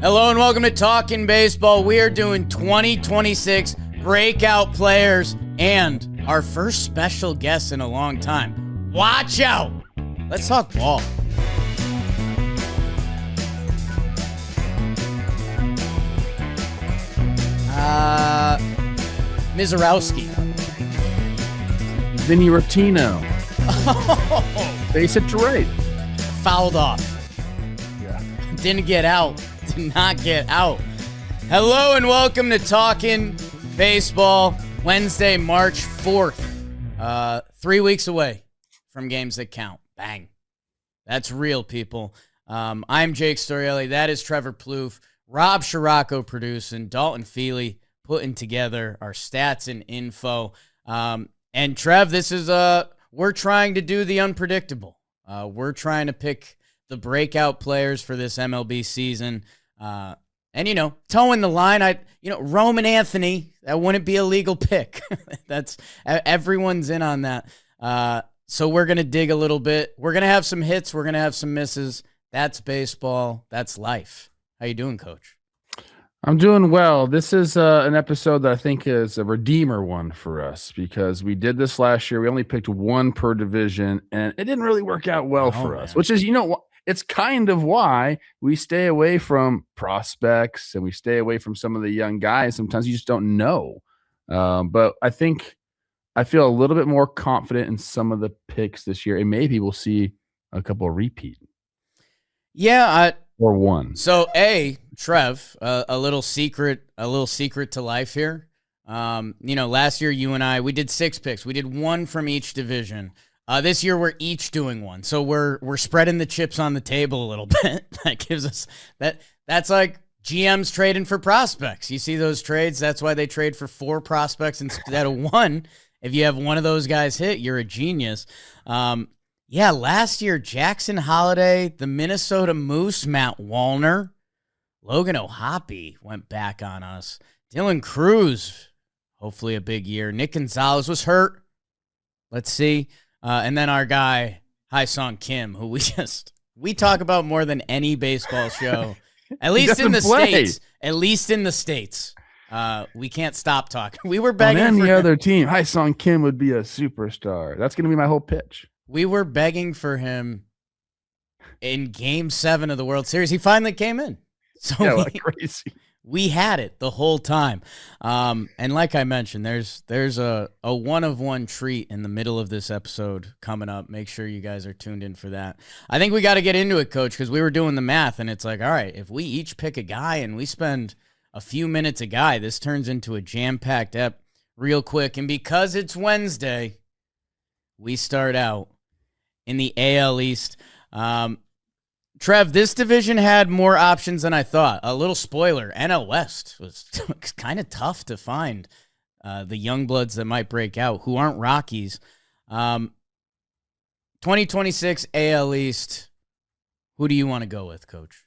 Hello and welcome to Talkin Baseball. We are doing 2026 breakout players and our first special guest in a long time. Watch out! Let's talk ball. Mizorowski. Vinny Rotino. Base it to right. Fouled off. Yeah. Didn't get out. Did not get out. Hello and welcome to Talkin Baseball. Wednesday, March 4th. 3 weeks away from games that count. Bang. That's real, people. I'm Jake Storielli. That is Trevor Plouffe. Rob Scirocco producing. Dalton Feely putting together our stats and info. And Trev, this is we're trying to do the unpredictable. We're trying to pick the breakout players for this MLB season. And, towing the line, Roman Anthony, that wouldn't be a legal pick. That's everyone's in on that. So we're going to dig a little bit. We're going to have some hits. We're going to have some misses. That's baseball. That's life. How you doing, Coach? I'm doing well. This is an episode that I think is a redeemer one for us because we did this last year. We only picked one per division, and it didn't really work out well for us, which is, it's kind of why we stay away from prospects and we stay away from some of the young guys. Sometimes you just don't know. But I think I feel a little bit more confident in some of the picks this year, and maybe we'll see a couple of repeat. Yeah, or one. So, Trev, a little secret to life here. Last year you and I, we did 6 picks. We did one from each division. This year we're each doing one. So we're spreading the chips on the table a little bit. That gives us that's like GMs trading for prospects. You see those trades? That's why they trade for 4 prospects instead of 1. If you have one of those guys hit, you're a genius. Last year, Jackson Holliday, the Minnesota Moose, Matt Wallner, Logan O'Hoppe went back on us. Dylan Cruz, hopefully a big year. Nick Gonzalez was hurt. Let's see. And then our guy, Hyesung Kim, who we talk about more than any baseball show, at least in the States. At least in the States. We can't stop talking. We were begging on any other team. Hyesung Kim would be a superstar. That's going to be my whole pitch. We were begging for him in Game 7 of the World Series. He finally came in. So crazy. We had it the whole time. And like I mentioned, there's a one-of-one treat in the middle of this episode coming up. Make sure you guys are tuned in for that. I think we got to get into it, Coach, because we were doing the math, and it's like, all right, if we each pick a guy and we spend a few minutes a guy, this turns into a jam-packed ep real quick. And because it's Wednesday, we start out in the AL East. Trev, this division had more options than I thought. A little spoiler, NL West was kind of tough to find the young bloods that might break out who aren't Rockies. 2026 AL East, who do you want to go with, Coach?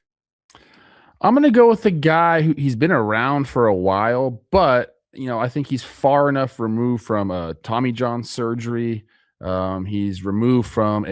I'm going to go with the guy he's been around for a while, but, I think he's far enough removed from Tommy John surgery. He's removed from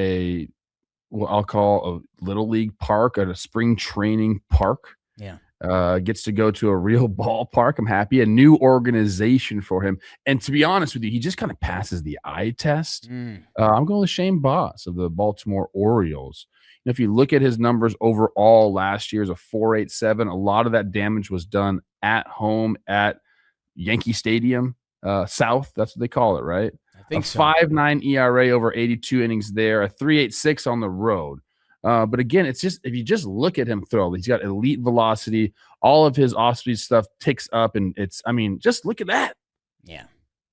what I'll call a little league park at a spring training park. Yeah. Gets to go to a real ballpark. I'm happy. A new organization for him. And to be honest with you, he just kind of passes the eye test. I'm going with Shane Boss of the Baltimore Orioles. And if you look at his numbers overall last year, is a 4.87. A lot of that damage was done at home at Yankee Stadium South. That's what they call it, right? I think so. 5.9 ERA over 82 innings there, a 3.86 on the road. But again, it's just if you just look at him throw, he's got elite velocity. All of his off-speed stuff ticks up, and just look at that. Yeah.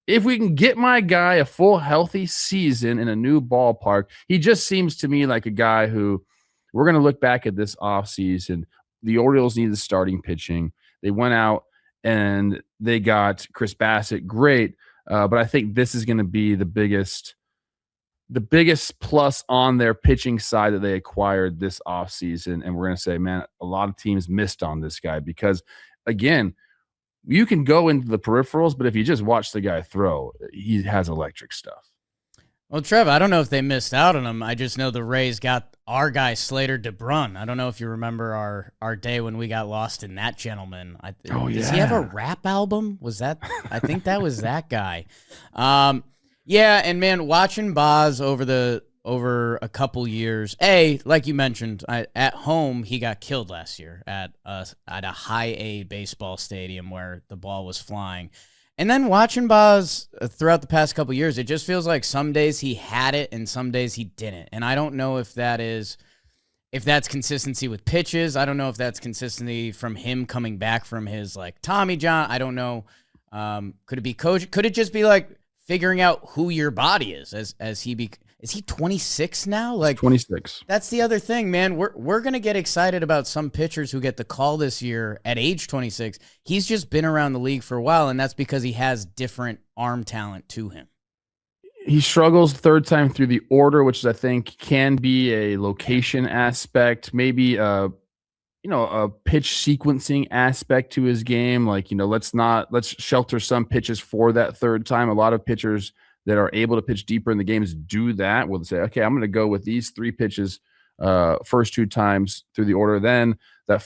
If we can get my guy a full healthy season in a new ballpark, he just seems to me like a guy who we're going to look back at this offseason. The Orioles needed starting pitching. They went out and they got Chris Bassett. Great. But I think this is going to be the biggest plus on their pitching side that they acquired this offseason. And we're going to say, man, a lot of teams missed on this guy because, again, you can go into the peripherals, but if you just watch the guy throw, he has electric stuff. Well, Trev, I don't know if they missed out on him. I just know the Rays got our guy Slater DeBrun. I don't know if you remember our day when we got lost in that gentleman. Oh, does he have a yeah. rap album? Was that? I think that was that guy. Yeah, and man, watching Boz over a couple years. Like you mentioned, at home he got killed last year at a high A baseball stadium where the ball was flying. And then watching Boz throughout the past couple years, it just feels like some days he had it and some days he didn't. And I don't know if that's consistency with pitches. I don't know if that's consistency from him coming back from his like Tommy John. I don't know. Could it be coach? Could it just be like figuring out who your body is as is he 26 now? Like 26. That's the other thing, man. We're going to get excited about some pitchers who get the call this year at age 26. He's just been around the league for a while, and that's because he has different arm talent to him. He struggles third time through the order, which I think can be a location aspect, maybe a pitch sequencing aspect to his game. Like, let's shelter some pitches for that third time. A lot of pitchers that are able to pitch deeper in the games do that. We'll say, okay, I'm going to go with these 3 pitches first 2 times through the order. Then the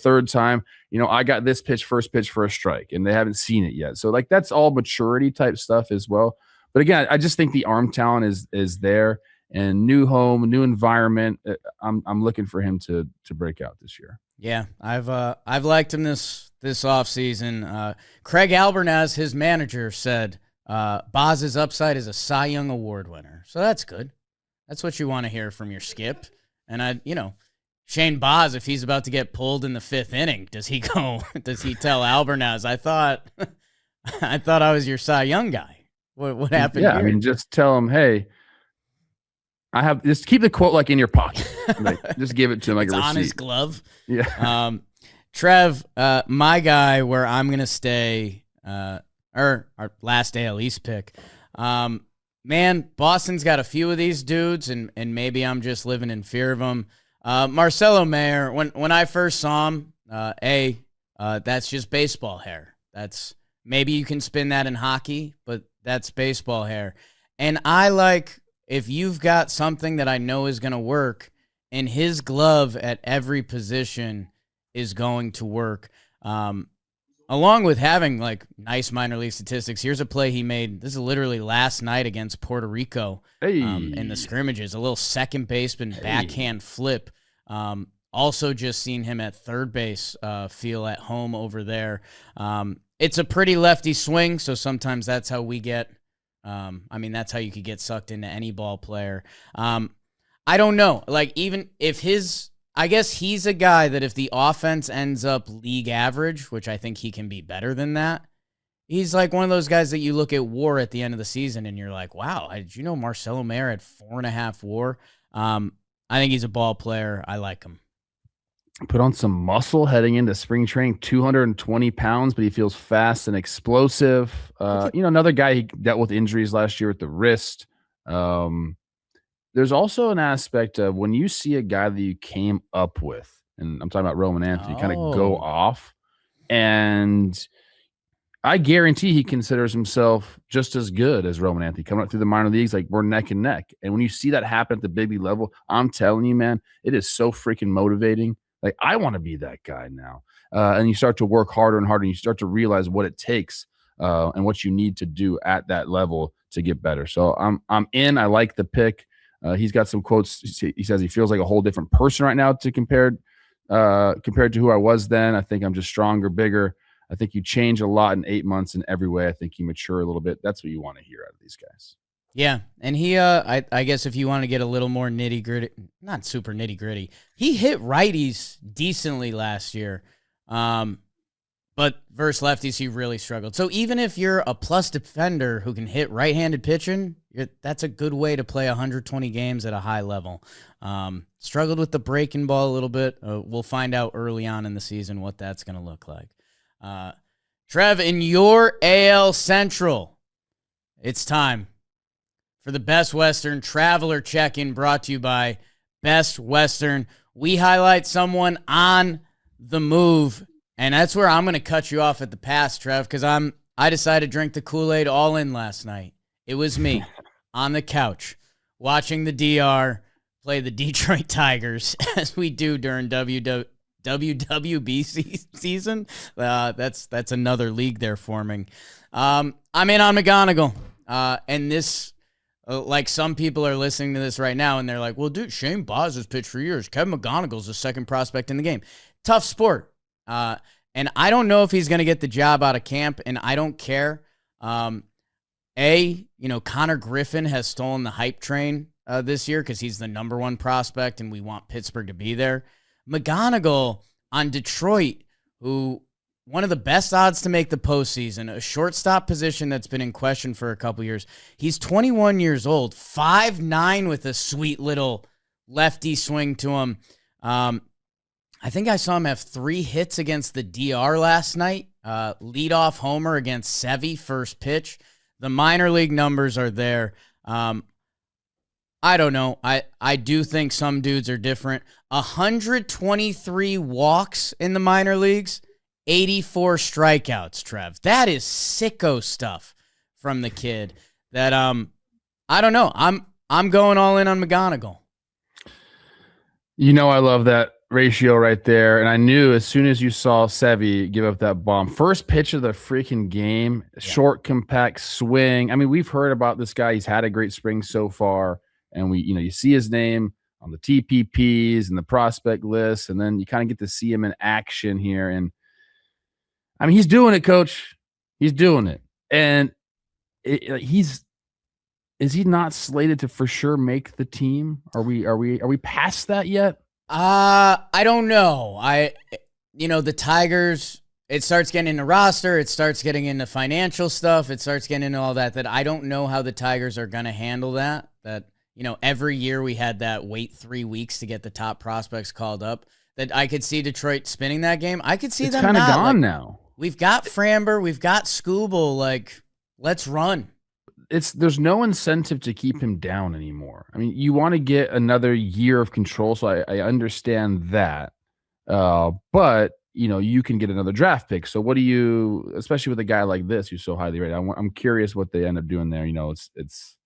third time, I got this first pitch for a strike, and they haven't seen it yet. So like that's all maturity type stuff as well. But again, I just think the arm talent is there, and new home, new environment. I'm looking for him to break out this year. Yeah, I've liked him this offseason. Craig Albernaz, his manager, said Boz's upside is a Cy Young Award winner. So that's good. That's what you want to hear from your skip. And Shane Boz, if he's about to get pulled in the 5th inning, does he tell Albernaz, I thought I was your Cy Young guy. What happened Yeah, here? I mean, just tell him, hey, just keep the quote like in your pocket. Like, just give it to him like it's a receipt. on his glove. Yeah. Trev, my guy where I'm going to stay, our last AL East pick. Man, Boston's got a few of these dudes, and maybe I'm just living in fear of them. Marcelo Mayer, when I first saw him, that's just baseball hair. That's maybe you can spin that in hockey, but that's baseball hair. And I like if you've got something that I know is going to work, and his glove at every position is going to work. Along with having like nice minor league statistics, here's a play he made. This is literally last night against Puerto Rico in the scrimmages. A little second baseman backhand flip. Also just seen him at third base feel at home over there. It's a pretty lefty swing, so sometimes that's how we get. That's how you could get sucked into any ball player. I don't know. Like even if I guess he's a guy that if the offense ends up league average, which I think he can be better than that, he's like one of those guys that you look at WAR at the end of the season and you're like, wow, did you know Marcelo Mayer had 4.5 WAR? I think he's a ball player. I like him. Put on some muscle heading into spring training, 220 pounds, but he feels fast and explosive. Another guy, he dealt with injuries last year with the wrist. There's also an aspect of when you see a guy that you came up with, and I'm talking about Roman Anthony, kind of go off, and I guarantee he considers himself just as good as Roman Anthony coming up through the minor leagues. Like we're neck and neck. And when you see that happen at the big league level, I'm telling you, man, it is so freaking motivating. Like I want to be that guy now. And you start to work harder and harder, and you start to realize what it takes and what you need to do at that level to get better. So I'm in. I like the pick. He's got some quotes. He says he feels like a whole different person right now compared to who I was then. I think I'm just stronger, bigger. I think you change a lot in 8 months in every way. I think you mature a little bit. That's what you want to hear out of these guys. Yeah, and he, I guess if you want to get a little more nitty gritty, not super nitty gritty, he hit righties decently last year, but versus lefties he really struggled. So even if you're a plus defender who can hit right-handed pitching, that's a good way to play 120 games at a high level. Struggled with the breaking ball a little bit. We'll find out early on in the season what that's going to look like. Trev, in your AL Central, it's time for the Best Western Traveler Check-In, brought to you by Best Western. We highlight someone on the move, and that's where I'm going to cut you off at the pass, Trev, because I decided to drink the Kool-Aid all in last night. It was me. on the couch watching the DR play the Detroit Tigers as we do during WWBC season. That's another league they're forming. I'm in on McGonigal. And this, like some people are listening to this right now and they're like, well, dude, Shane Baz has pitched for years. Kevin McGonigal's the second prospect in the game. Tough sport. And I don't know if he's going to get the job out of camp, and I don't care. Connor Griffin has stolen the hype train this year because he's the number one prospect, and we want Pittsburgh to be there. McGonigal on Detroit, who one of the best odds to make the postseason, a shortstop position that's been in question for a couple years. He's 21 years old, 5'9", with a sweet little lefty swing to him. I think I saw him have 3 hits against the DR last night. Leadoff homer against Sevy, first pitch. The minor league numbers are there. I don't know. I do think some dudes are different. 123 walks in the minor leagues, 84 strikeouts, Trev. That is sicko stuff from the kid. That I don't know. I'm going all in on McGonigal. You know, I love that ratio right there. And I knew as soon as you saw Sevy give up that bomb, first pitch of the freaking game, short, compact swing. I mean, we've heard about this guy. He's had a great spring so far. And you see his name on the TPPs and the prospect list. And then you kind of get to see him in action here. And I mean, he's doing it, coach. He's doing it. And is he not slated to for sure make the team? Are we past that yet? I don't know. The Tigers, it starts getting into roster. It starts getting into financial stuff. It starts getting into all that I don't know how the Tigers are going to handle that. Every year we had that wait 3 weeks to get the top prospects called up. That I could see Detroit spinning that game. I could see them kind of not. gone now. We've got Framber. We've got Skubal. Let's run. There's no incentive to keep him down anymore. I mean, you want to get another year of control, so I understand that. But you can get another draft pick. So what do you, especially with a guy like this who's so highly rated? I'm curious what they end up doing there. He's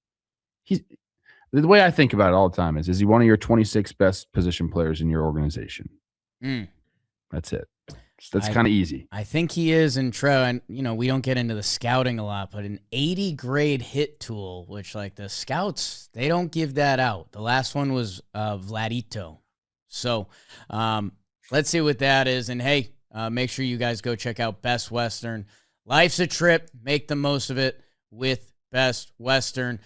the way I think about it all the time is he one of your 26 best position players in your organization? That's it. That's kind of easy. I think he is in Trev, and we don't get into the scouting a lot, but an 80 grade hit tool, which the scouts, they don't give that out. The last one was Vladito. So let's see what that is. And hey, make sure you guys go check out Best Western. Life's a trip. Make the most of it with Best Western.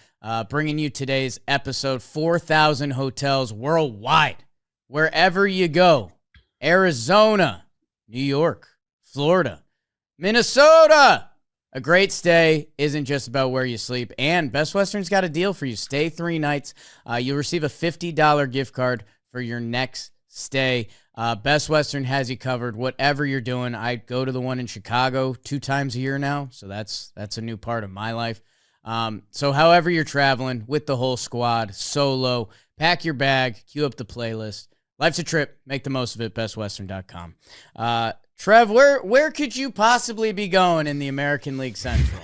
Bringing you today's episode, 4,000 hotels worldwide. Wherever you go, Arizona, New York, Florida, Minnesota. A great stay isn't just about where you sleep. And Best Western's got a deal for you. Stay 3 nights. You'll receive a $50 gift card for your next stay. Best Western has you covered. Whatever you're doing, I go to the one in Chicago 2 times a year now. So that's a new part of my life. So however you're traveling with the whole squad, solo, pack your bag, queue up the playlist. Life's a trip. Make the most of it. BestWestern.com. Trev, where could you possibly be going in the American League Central?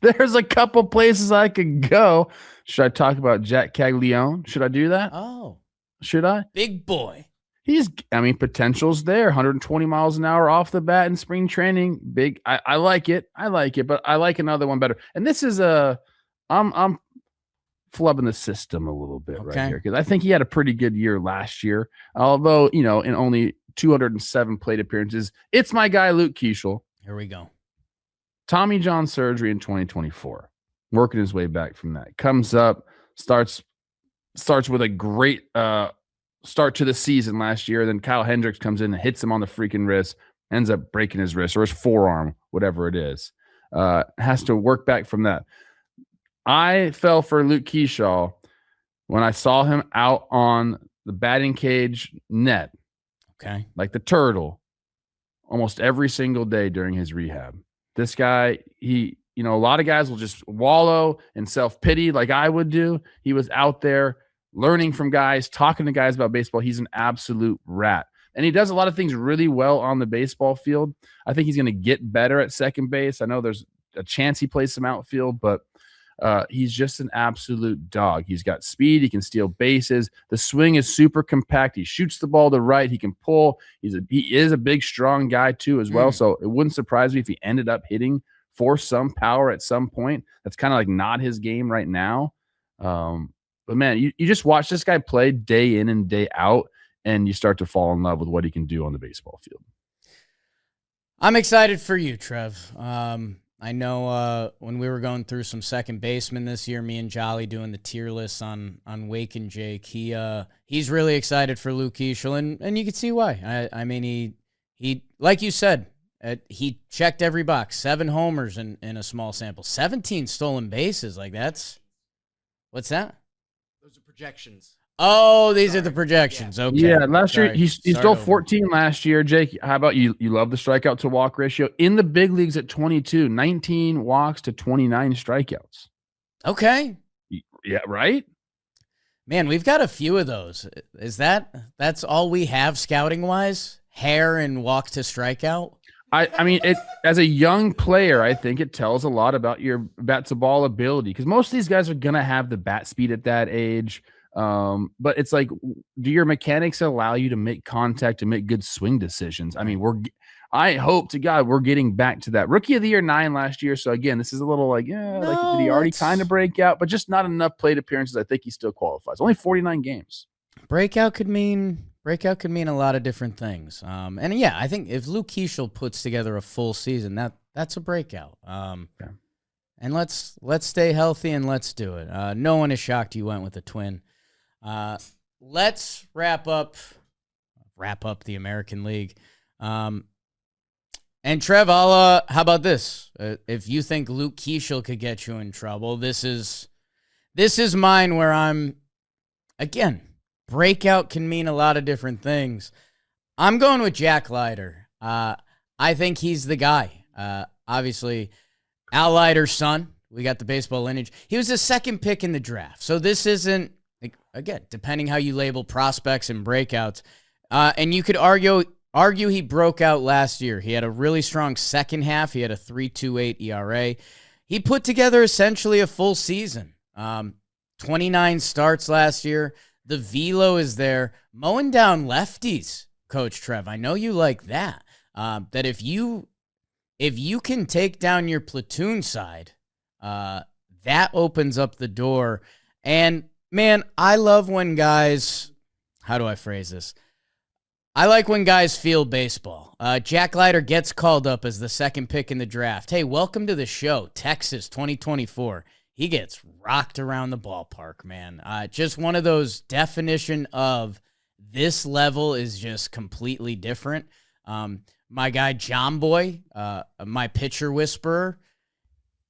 There's a couple places I could go. Should I talk about Jack Caglione? Should I do that? Oh. Should I? Big boy. Potential's there. 120 miles an hour off the bat in spring training. Big. I like it. But I like another one better. And this is I'm flubbing the system a little bit right here because I think he had a pretty good year last year, although in only 207 plate appearances. It's my guy Luke Keeschel. Here we go. Tommy John surgery in 2024, working his way back from that. Comes up, starts with a great start to the season last year. Then Kyle Hendricks comes in and hits him on the freaking wrist, ends up breaking his wrist or his forearm, whatever it is. Has to work back from that. I fell for Luke Keeschel when I saw him out on the batting cage net, like the turtle, almost every single day during his rehab. This guy, a lot of guys will just wallow in self-pity like I would do. He was out there learning from guys, talking to guys about baseball. He's an absolute rat. And he does a lot of things really well on the baseball field. I think he's going to get better at second base. I know there's a chance he plays some outfield, but He's just an absolute dog. He's got speed. He can steal bases. The swing is super compact. He shoots the ball to right. He can pull. He is a big, strong guy too as well. So it wouldn't surprise me if he ended up hitting for some power at some point. That's kind of like not his game right now. But man, you just watch this guy play day in and day out, and you start to fall in love with what he can do on the baseball field. I'm excited for you, Trev. I know when we were going through some second basemen this year, me and Jolly doing the tier lists on Wake and Jake, he's really excited for Luke Keeschel, and you can see why. I mean, he like you said, he checked every box. 7 homers in a small sample, 17 stolen bases. Like what's that? Those are projections. Oh, these are the projections. Okay. Yeah, last year he stole 14 last year. Jake, how about you? You love the strikeout to walk ratio in the big leagues at 22, 19 walks to 29 strikeouts. Okay. Yeah, right? Man, we've got a few of those. That's all we have scouting wise? Hair and walk to strikeout? I mean, as a young player, I think it tells a lot about your bat to ball ability, because most of these guys are gonna have the bat speed at that age. But it's like, do your mechanics allow you to make contact and make good swing decisions? I mean, I hope to God we're getting back to that. Rookie of the Year 9 last year. So again, this is a little like, did he already kind of break out? But just not enough plate appearances. I think he still qualifies. Only 49 games. Breakout could mean a lot of different things. And yeah, I think if Luke Keeschel puts together a full season, that's a breakout. And let's stay healthy and let's do it. No one is shocked you went with a twin. Let's wrap up the American League. And Trev, how about this? If you think Luke Keeschel could get you in trouble, this is mine where I'm, again, breakout can mean a lot of different things. I'm going with Jack Leiter. I think he's the guy. Obviously, Al Leiter's son. We got the baseball lineage. He was the second pick in the draft. So this isn't, again, depending how you label prospects and breakouts. And you could argue he broke out last year. He had a really strong second half. He had a 3.28 ERA. He put together essentially a full season. 29 starts last year. The velo is there. Mowing down lefties, Coach Trev. I know you like that. That if you can take down your platoon side, that opens up the door. And man, I love when guys, how do I phrase this? I like when guys feel baseball. Jack Leiter gets called up as the second pick in the draft. Hey, welcome to the show, Texas 2024. He gets rocked around the ballpark, man. Just one of those definition of this level is just completely different. My guy, Jomboy, my pitcher whisperer,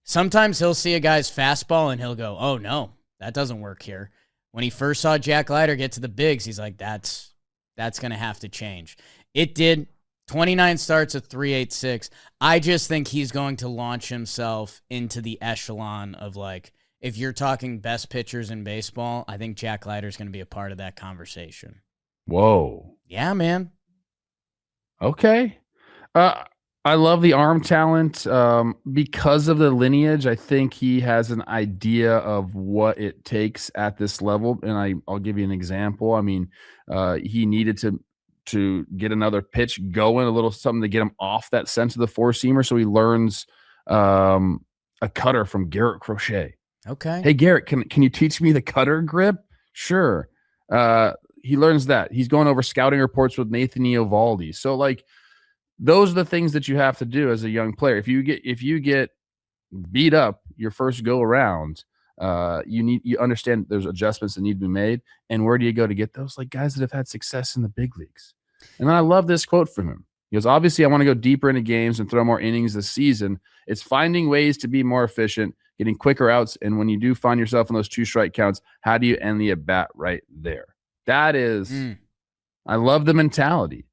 sometimes he'll see a guy's fastball and he'll go, oh, no, that doesn't work here. When he first saw Jack Leiter get to the bigs, he's like, that's going to have to change. It did. 29 starts at 3.86. I just think he's going to launch himself into the echelon of, like, if you're talking best pitchers in baseball, I think Jack Leiter's going to be a part of that conversation. Whoa. Yeah, man. Okay. I love the arm talent. Because of the lineage, I think he has an idea of what it takes at this level. And I'll give you an example. I mean, he needed to get another pitch going, a little something to get him off that sense of the four-seamer. So he learns a cutter from Garrett Crochet. Okay. Hey, Garrett, can you teach me the cutter grip? Sure. He learns that. He's going over scouting reports with Nathan Eovaldi. So, like, those are the things that you have to do as a young player. If you get beat up your first go around, you understand there's adjustments that need to be made. And where do you go to get those? Like guys that have had success in the big leagues. And then I love this quote from him. He goes, obviously, I want to go deeper into games and throw more innings this season. It's finding ways to be more efficient, getting quicker outs. And when you do find yourself in those 2 strike counts, how do you end the at-bat right there? That is, I love the mentality.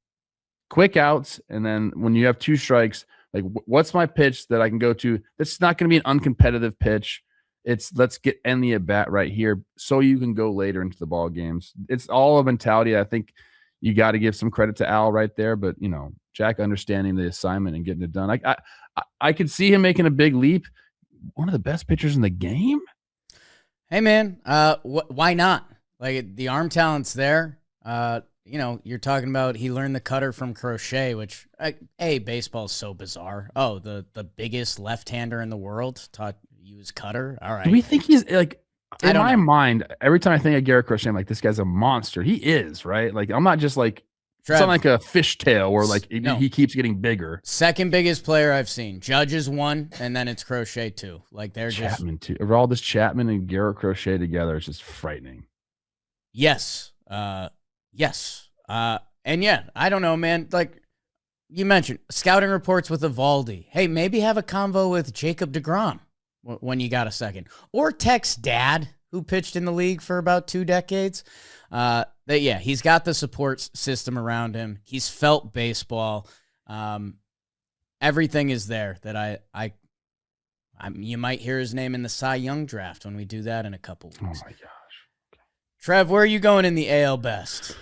Quick outs, and then when you have 2 strikes, like what's my pitch that I can go to? That's not going to be an uncompetitive pitch. It's let's end the at bat right here, so you can go later into the ball games. It's all a mentality. I think you got to give some credit to Al right there, but Jack understanding the assignment and getting it done. I could see him making a big leap, one of the best pitchers in the game. Hey man, why not? Like the arm talent's there. You're talking about he learned the cutter from Crochet, which baseball's so bizarre. Oh, the biggest left-hander in the world taught you his cutter. All right. Do we think he's like in my mind? Every time I think of Garrett Crochet, I'm like, this guy's a monster. He is, right? Like I'm not just like it's not like a fishtail where like he keeps getting bigger. Second biggest player I've seen. Judge is 1, and then it's Crochet 2. Like they're Chapman too. All this Chapman and Garrett Crochet together is just frightening. Yes. Yes. And yeah, I don't know, man. Like you mentioned, scouting reports with Evaldi. Hey, maybe have a convo with Jacob deGrom when you got a second. Or text Dad, who pitched in the league for about 2 decades. He's got the support system around him. He's felt baseball. Everything is there that you might hear his name in the Cy Young draft when we do that in a couple weeks. Oh my gosh. Okay. Trev, where are you going in the AL Best?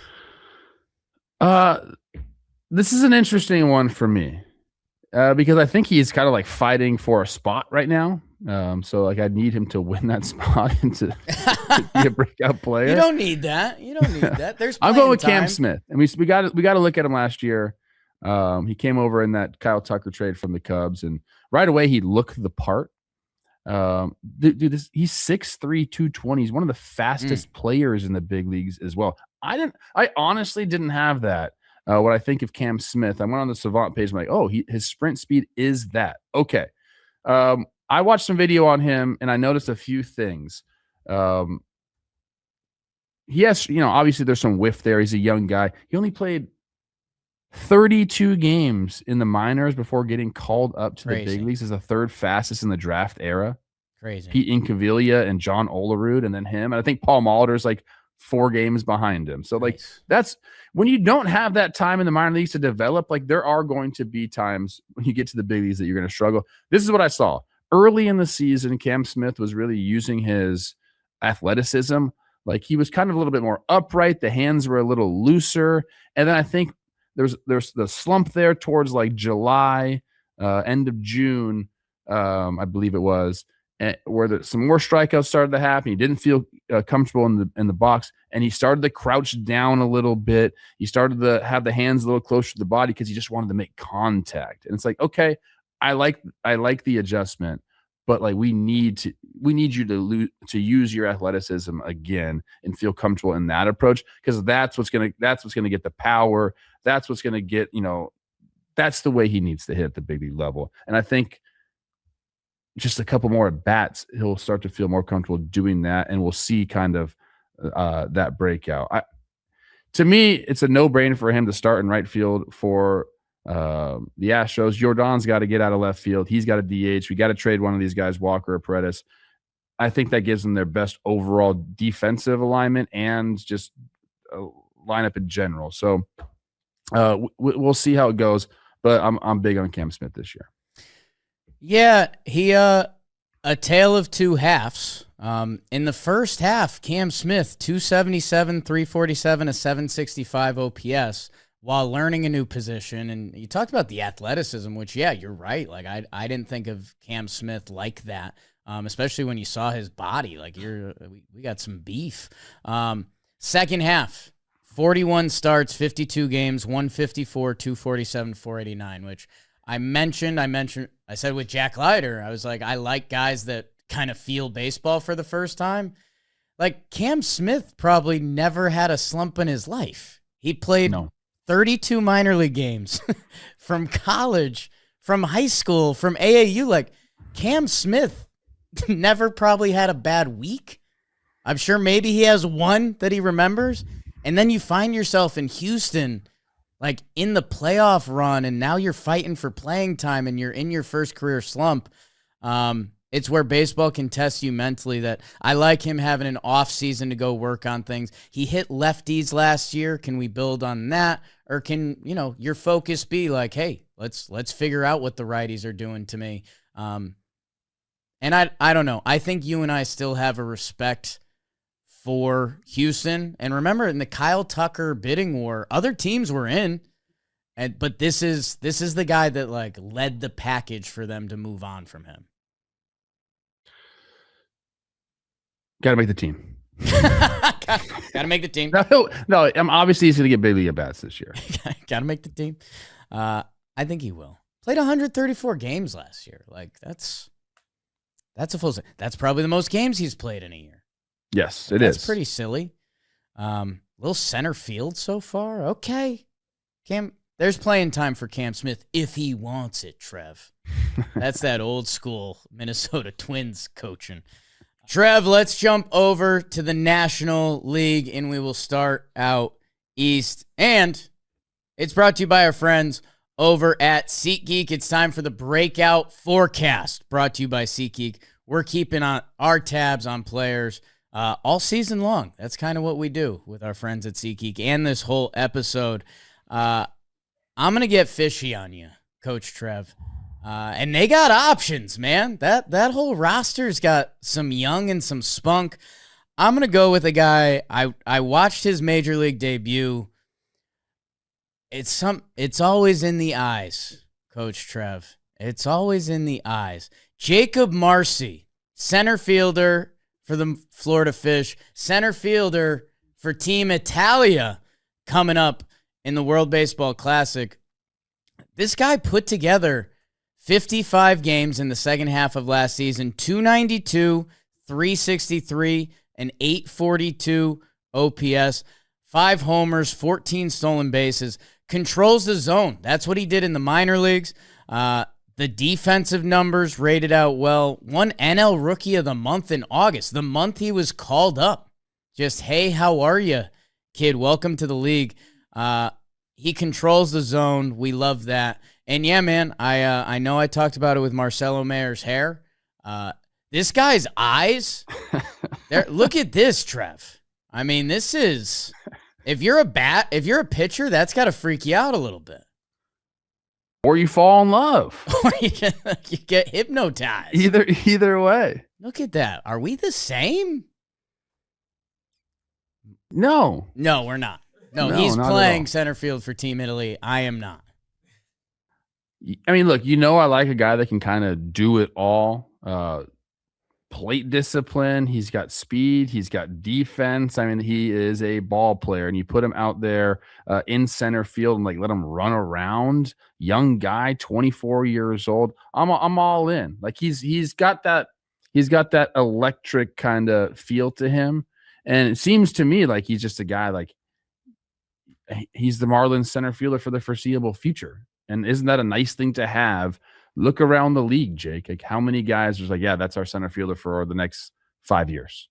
This is an interesting one for me because I think he's kind of like fighting for a spot right now. So like I need him to win that spot and to be a breakout player. You don't need that. There's I'm going with time. Cam Smith, and we got to look at him last year. He came over in that Kyle Tucker trade from the Cubs, and right away he looked the part. He's 6'3", 220. He's one of the fastest players in the big leagues as well. I honestly didn't have that. What I think of Cam Smith, I went on the Savant page. I'm like, oh, his sprint speed is that. Okay. I watched some video on him and I noticed a few things. He has, obviously there's some whiff there. He's a young guy. He only played 32 games in the minors before getting called up to the big leagues as the 3rd fastest in the draft era. Crazy. Pete Incaviglia and John Olerud and then him. And I think Paul Molitor's like 4 games behind him. So like that's when you don't have that time in the minor leagues to develop, like there are going to be times when you get to the big leagues that you're going to struggle. This is what I saw. Early in the season, Cam Smith was really using his athleticism. Like he was kind of a little bit more upright. The hands were a little looser. And then I think there's the slump there towards like July, end of June, I believe it was, where some more strikeouts started to happen. He didn't feel comfortable in the box, and he started to crouch down a little bit. He started to have the hands a little closer to the body because he just wanted to make contact. And it's like, okay, I like the adjustment, but like we need you to use your athleticism again and feel comfortable in that approach, because that's what's gonna get the power. That's what's gonna get, that's the way he needs to hit at the big league level. And I think just a couple more at bats, he'll start to feel more comfortable doing that, and we'll see kind of that breakout. To me, it's a no-brainer for him to start in right field for the Astros. Jordan's got to get out of left field. He's got a DH. We got to trade one of these guys, Walker or Paredes. I think that gives them their best overall defensive alignment and just lineup in general. So we'll see how it goes, but I'm big on Cam Smith this year. Yeah, he a tale of two halves. In the first half, Cam Smith 277, 347, a 765 OPS while learning a new position. And you talked about the athleticism, which you're right. Like I didn't think of Cam Smith like that, especially when you saw his body. Like we got some beef. Second half, 41 starts, 52 games, 154, 247, 489, which I said with Jack Leiter, I was like, I like guys that kind of feel baseball for the first time. Like Cam Smith probably never had a slump in his life. He played 32 minor league games from college, from high school, from AAU. Like Cam Smith never probably had a bad week. I'm sure maybe he has one that he remembers. And then you find yourself in Houston, like in the playoff run, and now you're fighting for playing time and you're in your first career slump. It's where baseball can test you mentally. That I like him having an off season to go work on things. He hit lefties last year. Can we build on that? Or can, your focus be like, hey, let's figure out what the righties are doing to me. And I don't know. I think you and I still have a respect for Houston. And remember, in the Kyle Tucker bidding war, other teams were in, but this is the guy that like led the package for them to move on from him. Got to make the team. Gotta make the team. No, obviously he's going to get big league at bats this year. Gotta make the team. I think he will. Played 134 games last year. Like that's a full. That's probably the most games he's played in a year. Yes, it is. That's pretty silly. Little center field so far. Okay, Cam. There's playing time for Cam Smith if he wants it, Trev. That's that old school Minnesota Twins coaching. Trev, let's jump over to the National League, and we will start out east. And it's brought to you by our friends over at SeatGeek. It's time for the Breakout Forecast, brought to you by SeatGeek. We're keeping on our tabs on players all season long. That's kind of what we do with our friends at SeatGeek and this whole episode. I'm going to get fishy on you, Coach Trev. And they got options, man. That whole roster's got some young and some spunk. I'm going to go with a guy. I watched his major league debut. It's always in the eyes, Coach Trev. It's always in the eyes. Jacob Marcy, center fielder for the Florida Fish, center fielder for Team Italia coming up in the World Baseball Classic. This guy put together 55 games in the second half of last season, 292, 363, and 842 OPS, 5 homers, 14 stolen bases, controls the zone. That's what he did in the minor leagues. The defensive numbers rated out well. Won NL Rookie of the Month in August, the month he was called up. Just, hey, how are you, kid? Welcome to the league. He controls the zone. We love that. And yeah, man, I know I talked about it with Marcelo Mayer's hair. This guy's eyes, look at this, Trev. I mean, this is, if you're a pitcher, that's got to freak you out a little bit. Or you fall in love. Or you get hypnotized. Either way. Look at that. Are we the same? No. No, we're not. No, he's playing center field for Team Italy. I am not. I mean, look, I like a guy that can kind of do it all. Plate discipline. He's got speed. He's got defense. I mean, he is a ball player, and you put him out there in center field and let him run around. Young guy, 24 years old. I'm all in. Like he's got that electric kind of feel to him, and it seems to me like he's just a guy he's the Marlins center fielder for the foreseeable future. And isn't that a nice thing to have? Look around the league, Jake. Like how many guys are yeah, that's our center fielder for the next 5 years?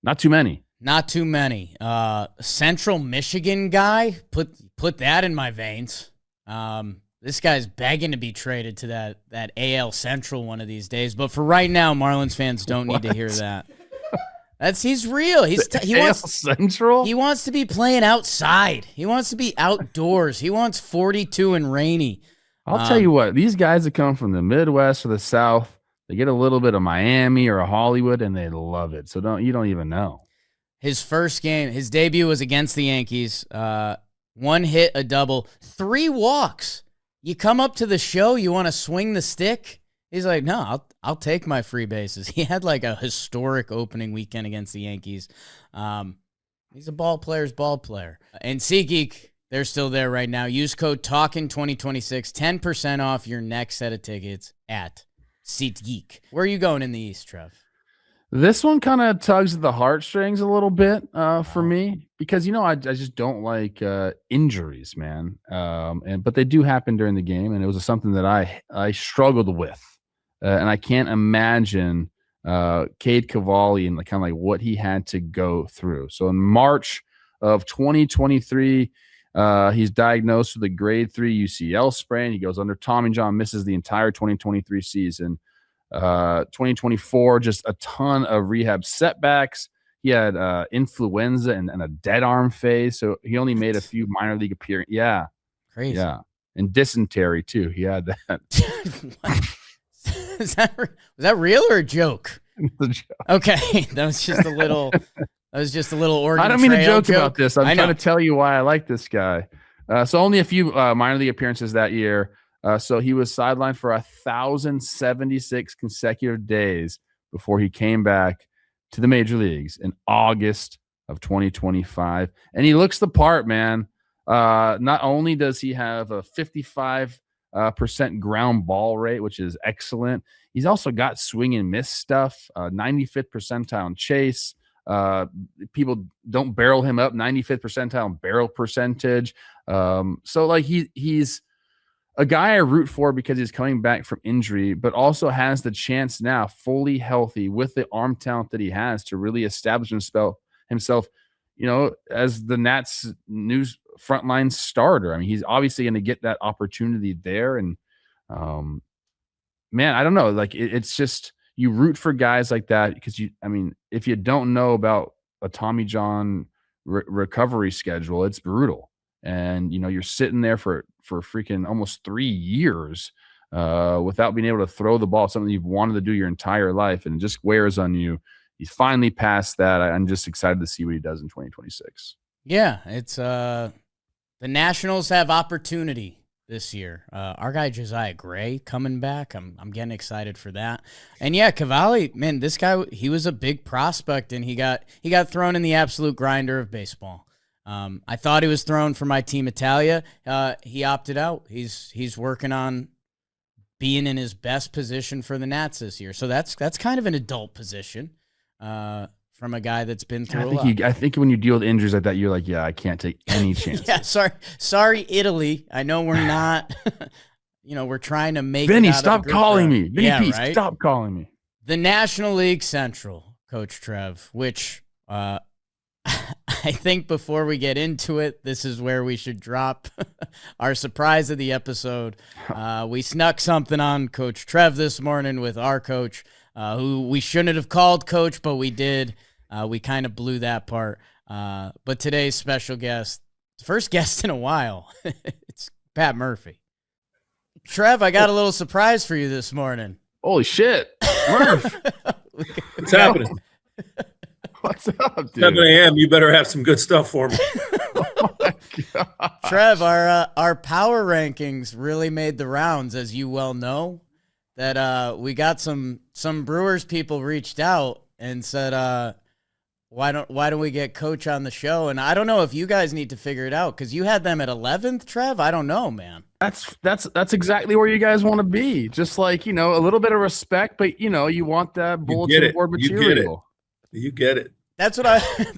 Not too many. Not too many. Central Michigan guy, put that in my veins. This guy's begging to be traded to that AL Central one of these days. But for right now, Marlins fans don't need to hear that. He's real. He wants Central. He wants to be playing outside. He wants to be outdoors. He wants 42 and rainy. I'll tell you what, these guys that come from the Midwest or the South, they get a little bit of Miami or a Hollywood and they love it. So you don't even know. His first game, his debut was against the Yankees. 1 hit, a double, 3 walks. You come up to the show, you want to swing the stick? He's like, no, I'll take my free bases. He had a historic opening weekend against the Yankees. He's a ball player's ball player. And SeatGeek, they're still there right now. Use code TALKIN2026, 10% off your next set of tickets at SeatGeek. Where are you going in the East, Trev? This one kind of tugs at the heartstrings a little bit for me because, I just don't like injuries, man. But they do happen during the game, and it was something that I struggled with. And I can't imagine Cade Cavalli and kind of what he had to go through. So in March of 2023, he's diagnosed with a grade 3 UCL sprain. He goes under Tommy John, misses the entire 2023 season. 2024, just a ton of rehab setbacks. He had influenza and a dead arm phase, so he only made a few minor league appearances. Yeah, crazy. Yeah, and dysentery too. He had that. Was that real or a joke? It's a joke. Okay, that was just a little. Oregon. I don't mean to joke about about this. I'm trying to tell you why I like this guy. So only a few minor league appearances that year. So he was sidelined for 1,076 consecutive days before he came back to the major leagues in August of 2025. And he looks the part, man. Not only does he have a 55% ground ball rate, which is excellent, he's also got swing and miss stuff, 95th percentile in chase. People don't barrel him up, 95th percentile in barrel percentage. So like he's a guy I root for because he's coming back from injury, but also has the chance now, fully healthy with the arm talent that he has, to really establish himself, as the Nats' new frontline starter. I mean, he's obviously going to get that opportunity there. And man, I don't know. Like it's just, you root for guys like that because if you don't know about a Tommy John recovery schedule, it's brutal. And you're sitting there for freaking almost 3 years without being able to throw the ball, something you've wanted to do your entire life, and it just wears on you. He's finally past that. I'm just excited to see what he does in 2026. Yeah, it's the Nationals have opportunity this year. Our guy Josiah Gray coming back. I'm getting excited for that. And yeah, Cavalli, man, this guy, he was a big prospect, and he got thrown in the absolute grinder of baseball. I thought he was thrown for my team Italia. He opted out. He's working on being in his best position for the Nats this year. So that's kind of an adult position from a guy that's been through a lot. I think when you deal with injuries like that, you're like, yeah, I can't take any chances. Yeah, sorry, Italy. I know we're not. We're trying to make. Vinny, stop calling me. Vinny P, right? Stop calling me. The National League Central, Coach Trev, which. I think before we get into it, this is where we should drop our surprise of the episode. We snuck something on Coach Trev this morning with our coach, who we shouldn't have called coach, but we did. We kind of blew that part. But today's special guest, first guest in a while, it's Pat Murphy. Trev, I got a little surprise for you this morning. Holy shit. Murph. What's happening? What's up, dude? 7 a.m. You better have some good stuff for me. Oh my God. Trev, our power rankings really made the rounds, as you well know. That we got some Brewers people reached out and said, why don't we get Coach on the show? And I don't know if you guys need to figure it out because you had them at 11th, Trev. I don't know, man. That's exactly where you guys want to be. Just like a little bit of respect, but you want that bulletin board material. You get it. That's what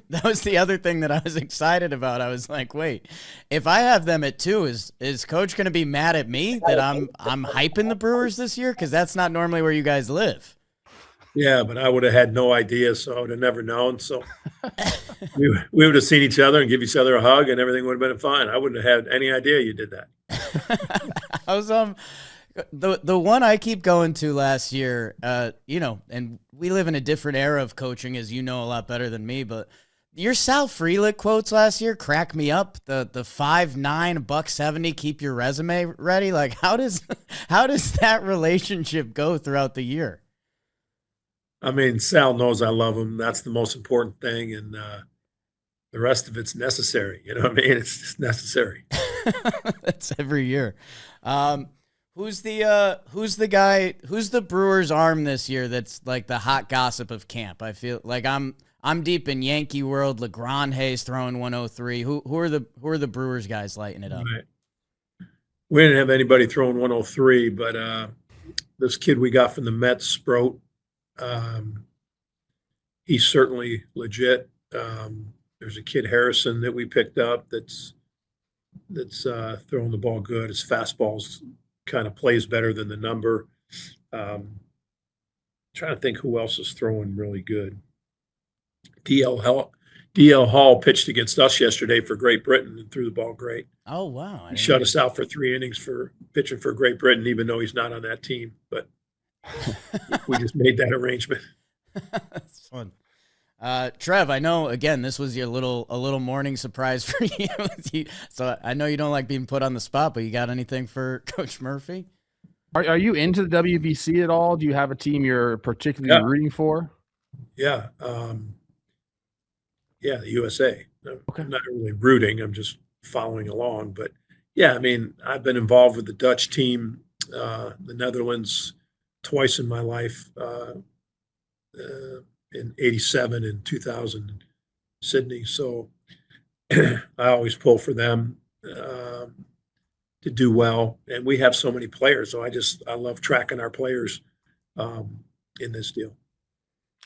that was the other thing that I was excited about. I was like, wait, if I have them at 2, is Coach going to be mad at me that I'm hyping the Brewers this year? Because that's not normally where you guys live. Yeah, but I would have had no idea, so I would have never known. So we would have seen each other and give each other a hug, and everything would have been fine. I wouldn't have had any idea you did that. I was the one I keep going to last year, and we live in a different era of coaching, as you know a lot better than me, but your Sal Frelick quotes last year crack me up. The 5'9", $170, keep your resume ready. Like, how does that relationship go throughout the year? I mean, Sal knows I love him. That's the most important thing, and the rest of it's necessary. You know what I mean? It's just necessary. That's every year. Who's the Brewers arm this year that's like the hot gossip of camp? I feel like I'm deep in Yankee world. LeGrand Hayes throwing 103. Who are the Brewers guys lighting it up? Right. We didn't have anybody throwing 103, but this kid we got from the Mets, Sproat, he's certainly legit. There's a kid Harrison that we picked up that's throwing the ball good. His fastball's kind of plays better than the number. Trying to think who else is throwing really good. DL Hall pitched against us yesterday for Great Britain and threw the ball great. Oh, wow. He shut us out for 3 innings for pitching for Great Britain, even though he's not on that team. But we just made that arrangement. That's fun. Trev, I know, again, this was a little morning surprise for you. So I know you don't like being put on the spot, but you got anything for Coach Murphy? Are you into the WBC at all? Do you have a team you're particularly rooting for? Yeah. The USA. Okay. I'm not really rooting. I'm just following along. But, yeah, I mean, I've been involved with the Dutch team, the Netherlands, twice in my life. in 87 and 2000 Sydney. So I always pull for them to do well. And we have so many players. So I love tracking our players in this deal.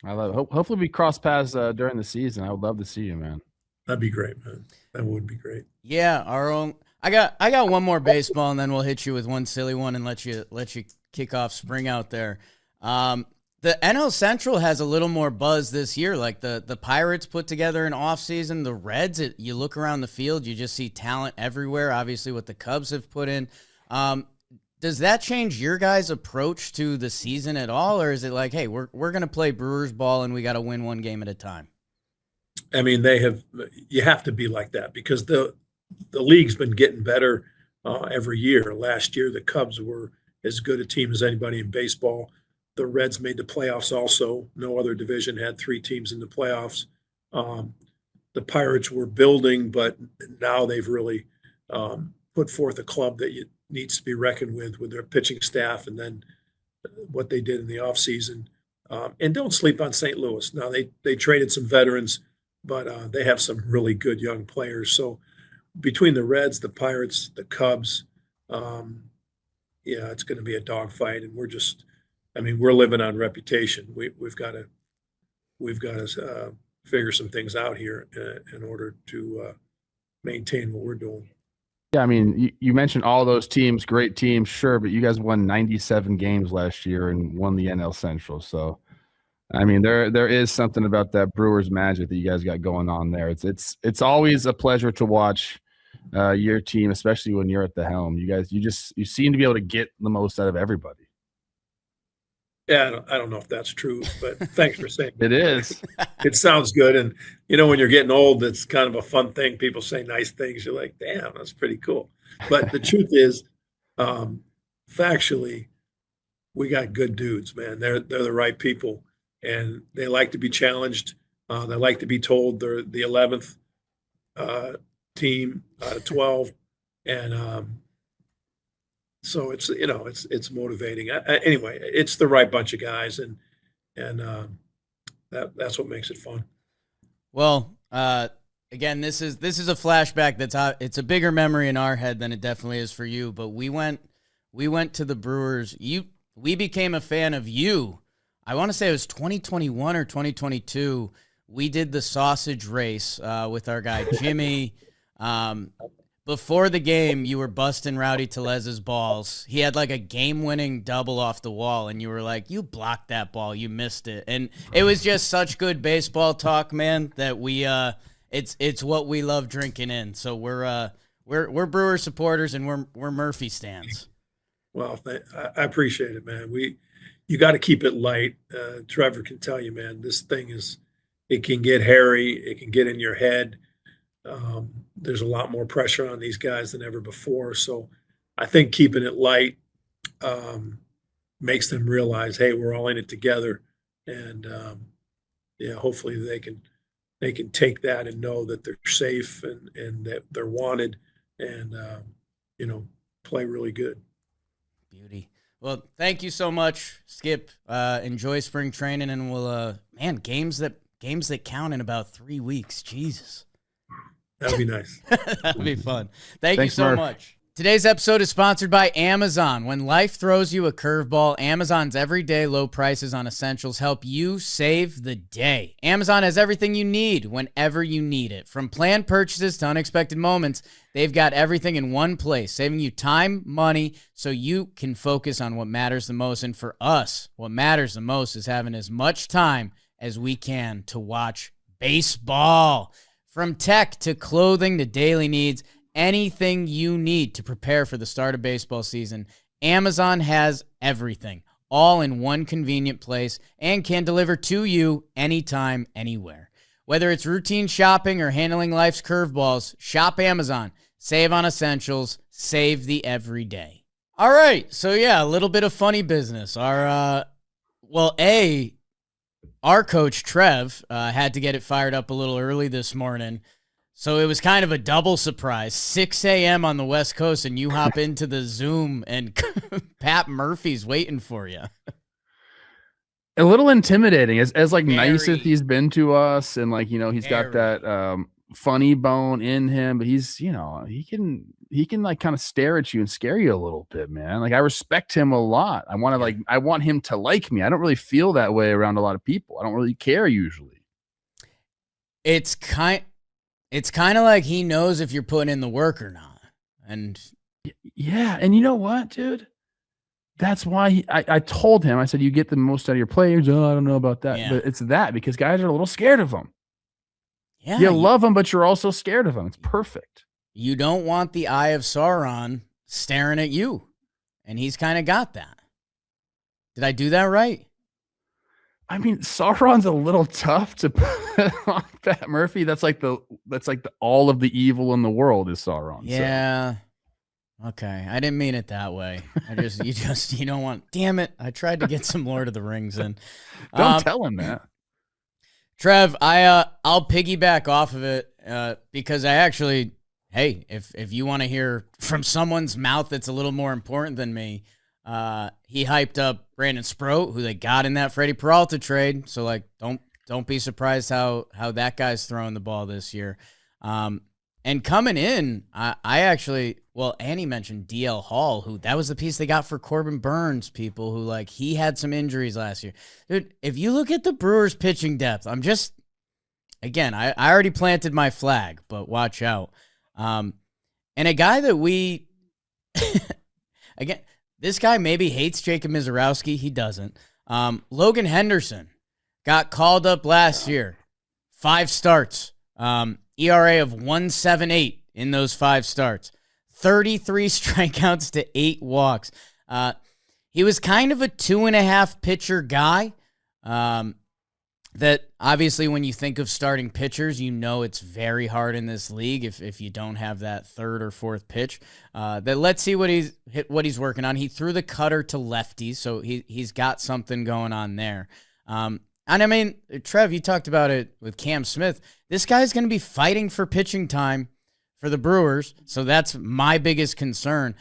I love it. Hopefully we cross paths during the season. I would love to see you, man. That'd be great, man. That would be great. Yeah, our own. I got one more baseball, and then we'll hit you with one silly one and let you kick off spring out there. The NL Central has a little more buzz this year. Like the Pirates put together an offseason. The Reds, you look around the field, you just see talent everywhere. Obviously, what the Cubs have put in. Does that change your guys' approach to the season at all, or is it like, hey, we're going to play Brewers ball and we got to win one game at a time? I mean, you have to be like that because the league's been getting better every year. Last year, the Cubs were as good a team as anybody in baseball. The Reds made the playoffs also. No other division had 3 teams in the playoffs. The Pirates were building, but now they've really put forth a club that needs to be reckoned with their pitching staff and then what they did in the offseason. And don't sleep on St. Louis. Now, they traded some veterans, but they have some really good young players. So between the Reds, the Pirates, the Cubs, it's going to be a dogfight. And we're living on reputation. We've got to figure some things out here in order to maintain what we're doing. Yeah, I mean, you mentioned all those teams, great teams, sure, but you guys won 97 games last year and won the NL Central. So, I mean, there is something about that Brewers magic that you guys got going on there. It's always a pleasure to watch your team, especially when you're at the helm. You guys, you seem to be able to get the most out of everybody. Yeah, I don't know if that's true, but thanks for saying It is. It sounds good. And, when you're getting old, it's kind of a fun thing. People say nice things. You're like, damn, that's pretty cool. But the truth is, factually, we got good dudes, man. They're the right people. And they like to be challenged. They like to be told they're the 11th team out of 12. And so it's motivating. Anyway, it's the right bunch of guys, and that's what makes it fun. Well, again, this is a flashback it's a bigger memory in our head than it definitely is for you. But we went to the Brewers. We became a fan of you. I want to say it was 2021 or 2022. We did the sausage race with our guy Jimmy. Before the game, you were busting Rowdy Telez's balls. He had like a game-winning double off the wall, and you were like, you blocked that ball. You missed it. And it was just such good baseball talk, man, that it's what we love drinking in. So we're Brewer supporters, and we're Murphy stans. Well, I appreciate it, man. You got to keep it light. Trevor can tell you, man, this thing it can get hairy. It can get in your head. There's a lot more pressure on these guys than ever before. So I think keeping it light makes them realize, hey, we're all in it together. And hopefully they can take that and know that they're safe and that they're wanted and play really good. Beauty. Well, thank you so much, Skip. Enjoy spring training, and we'll games that count in about 3 weeks. Jesus. That'd be nice. That'd be fun. Thanks you so Murph. much. Today's episode is sponsored by Amazon. When life throws you a curveball, Amazon's everyday low prices on essentials help you save the day. Amazon has everything you need whenever you need it. From planned purchases to unexpected moments, they've got everything in one place, saving you time, money, so you can focus on what matters the most. And for us, what matters the most is having as much time as we can to watch baseball. From tech to clothing to daily needs, anything you need to prepare for the start of baseball season, Amazon has everything, all in one convenient place, and can deliver to you anytime, anywhere. Whether it's routine shopping or handling life's curveballs, shop Amazon. Save on essentials, save the everyday. All right, so yeah, a little bit of funny business. Our coach, Trev, had to get it fired up a little early this morning. So it was kind of a double surprise. 6 a.m. on the West Coast, and you hop into the Zoom, and Pat Murphy's waiting for you. a little intimidating as like nice as Very. he's been to us, and like, he's got that funny bone in him, but he's, he can like kind of stare at you and scare you a little bit, man. Like, I respect him a lot. I want him to like me. I don't really feel that way around a lot of people. I don't really care usually. It's kind of like he knows if you're putting in the work or not. And yeah, and you know what, dude? That's why I told him, I said, you get the most out of your players. Oh, I don't know about that. Yeah. But it's that, because guys are a little scared of him. yeah, You love him, but you're also scared of him. It's perfect. you don't want the eye of Sauron staring at you. And he's kind of got that. Did I do that right? I mean, Sauron's a little tough to put on Pat Murphy. That's like the all of the evil in the world is Sauron. Yeah. Okay. I didn't mean it that way. You don't want, damn it. I tried to get some Lord of the Rings in. Don't tell him that. Trev, I'll piggyback off of it because I actually, hey, if you want to hear from someone's mouth that's a little more important than me, he hyped up Brandon Sproat, who they got in that Freddie Peralta trade. So like, don't be surprised how that guy's throwing the ball this year. And coming in, I actually, Annie mentioned DL Hall, who that was the piece they got for Corbin Burns, people who like, he had some injuries last year. Dude, if you look at the Brewers pitching depth, again, I already planted my flag, but watch out. And a guy that we, again, this guy maybe hates Jacob Mizorowski. He doesn't. Logan Henderson got called up last year. 5 starts. ERA of 1.78 in those 5 starts. 33 strikeouts to 8 walks. He was kind of a 2.5 pitcher guy. That obviously when you think of starting pitchers, it's very hard in this league if you don't have that 3rd or 4th pitch. That let's see what he's working on. He threw the cutter to lefties, so he's got something going on there. And I mean, Trev, you talked about it with Cam Smith. This guy's going to be fighting for pitching time for the Brewers, so that's my biggest concern.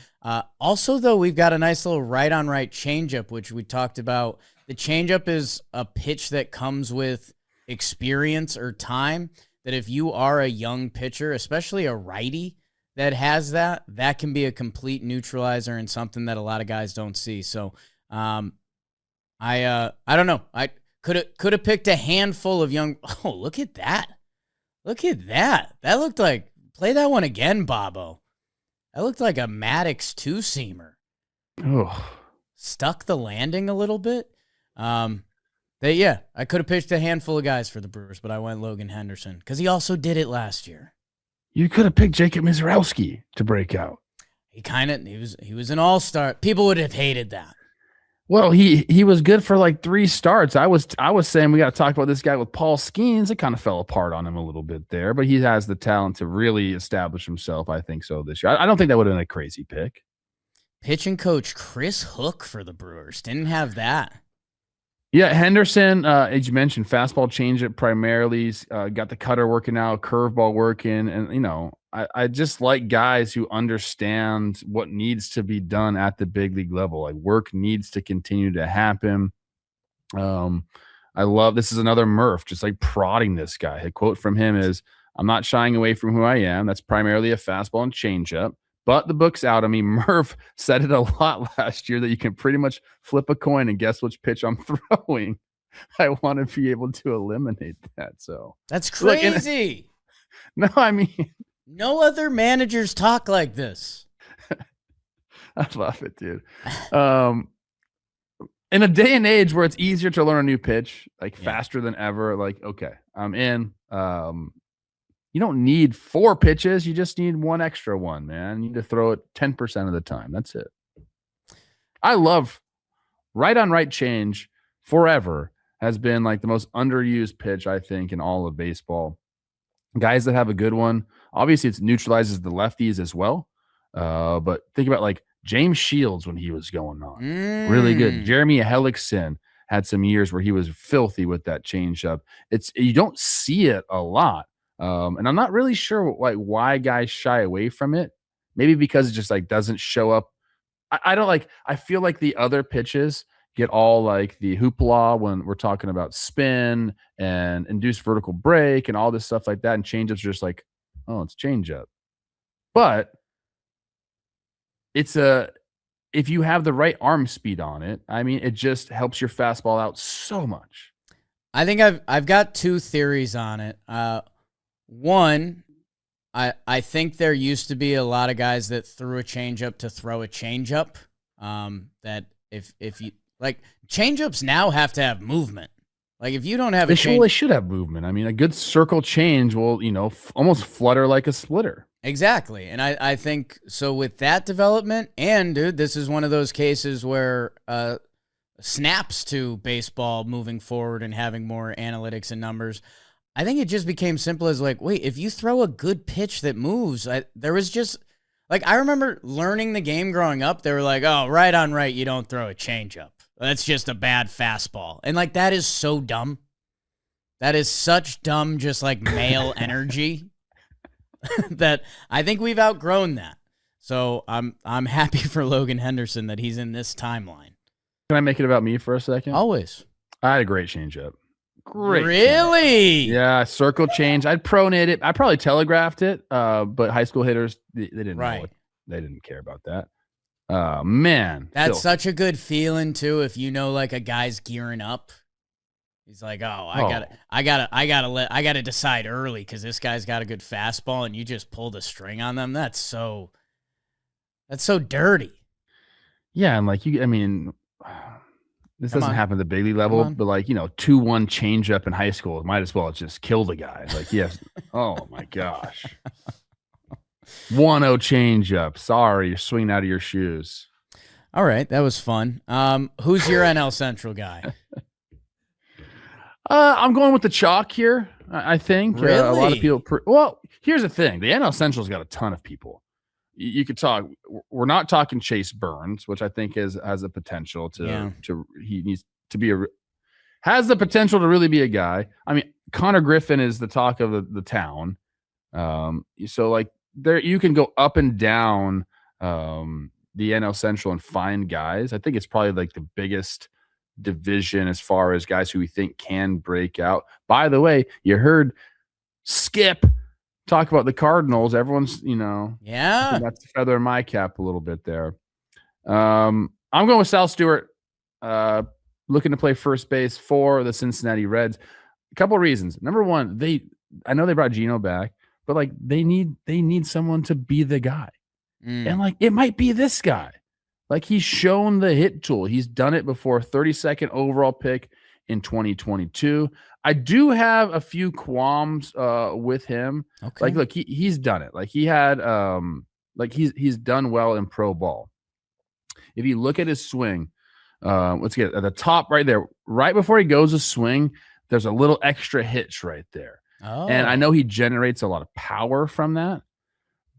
Also, though, we've got a nice little right-on-right changeup, which we talked about. The changeup is a pitch that comes with experience or time, that if you are a young pitcher, especially a righty that has that can be a complete neutralizer and something that a lot of guys don't see. So I don't know. I could have picked a handful of young. Oh, look at that. Look at that. That looked like, play that one again, Bobo. That looked like a Maddox 2-seamer. Oh, Stuck the landing a little bit. I could have pitched a handful of guys for the Brewers, but I went Logan Henderson because he also did it last year. you could have picked Jacob Mizorowski to break out. He was an all-star. People would have hated that. Well, he was good for like 3 starts. I was saying we got to talk about this guy with Paul Skeens. It kind of fell apart on him a little bit there, but he has the talent to really establish himself. I think so this year. I don't think that would have been a crazy pick. Pitching coach Chris Hook for the Brewers didn't have that. Yeah, Henderson, as you mentioned, fastball changeup primarily. Got the cutter working out, curveball working, and I just like guys who understand what needs to be done at the big league level. Like, work needs to continue to happen. I love, this is another Murph, just like prodding this guy. A quote from him is, "I'm not shying away from who I am. That's primarily a fastball and changeup. But the book's out." I mean, Murph said it a lot last year that you can pretty much flip a coin and guess which pitch I'm throwing. I want to be able to eliminate that. So that's crazy. No, I mean, no other managers talk like this. I love it, dude. In a day and age where it's easier to learn a new pitch, like faster than ever, like, okay, I'm in. You don't need 4 pitches. You just need 1 extra one, man. You need to throw it 10% of the time. That's it. I love right on right change forever has been like the most underused pitch, I think, in all of baseball. Guys that have a good one, obviously it neutralizes the lefties as well. But think about like James Shields when he was going on. Really good. Jeremy Hellickson had some years where he was filthy with that changeup. You don't see it a lot. And I'm not really sure why guys shy away from it. Maybe because it just like doesn't show up. I feel like the other pitches get all like the hoopla when we're talking about spin and induced vertical break and all this stuff like that. And changeups are just like, oh, it's changeup. But if you have the right arm speed on it, I mean, it just helps your fastball out so much. I think I've got two theories on it. One, I think there used to be a lot of guys that threw a changeup to throw a changeup. That if you like changeups now have to have movement. Like if you don't have they should have movement. I mean, a good circle change will almost flutter like a splitter. Exactly. And I think so with that development, and dude, this is one of those cases where snaps to baseball moving forward and having more analytics and numbers. I think it just became simple as like, wait, if you throw a good pitch that moves, there was just like, I remember learning the game growing up. They were like, oh, right on right, you don't throw a changeup. That's just a bad fastball. And like, that is so dumb. That is such dumb, just like male energy that I think we've outgrown that. So I'm happy for Logan Henderson that he's in this timeline. Can I make it about me for a second? Always. I had a great changeup. Great. Really? Yeah, circle change. I'd pronate it. I probably telegraphed it, but high school hitters, they didn't know it. They didn't care about that. Man. That's such a good feeling too if you know like a guy's gearing up. He's like, I gotta decide early because this guy's got a good fastball and you just pulled a string on them. That's so dirty. Yeah, and like this doesn't happen at the big league level, but like, 2-1 changeup in high school, might as well just kill the guy. Like, yes. Oh my gosh. 1-0 changeup. Sorry, you're swinging out of your shoes. All right, that was fun. Who's your NL Central guy? I'm going with the chalk here. I think really? A lot of people. Well, here's the thing: the NL Central's got a ton of people. You could talk. We're not talking Chase Burns, which I think has a potential to he needs to be has the potential to really be a guy. I mean, Connor Griffin is the talk of the town. So like there, you can go up and down the NL Central and find guys. I think it's probably like the biggest division as far as guys who we think can break out. By the way, you heard Skip talk about the Cardinals. Everyone's, that's the feather in my cap a little bit there. I'm going with Sal Stewart, looking to play first base for the Cincinnati Reds. A couple of reasons. Number one, I know they brought Gino back, but like they need someone to be the guy. And like it might be this guy. Like he's shown the hit tool. He's done it before. 32nd overall pick in 2022. I do have a few qualms with him. Okay. Like, look, he's done it. Like he had he's done well in pro ball. If you look at his swing, let's get at the top right there, right before he goes to swing, there's a little extra hitch right there. Oh. And I know he generates a lot of power from that.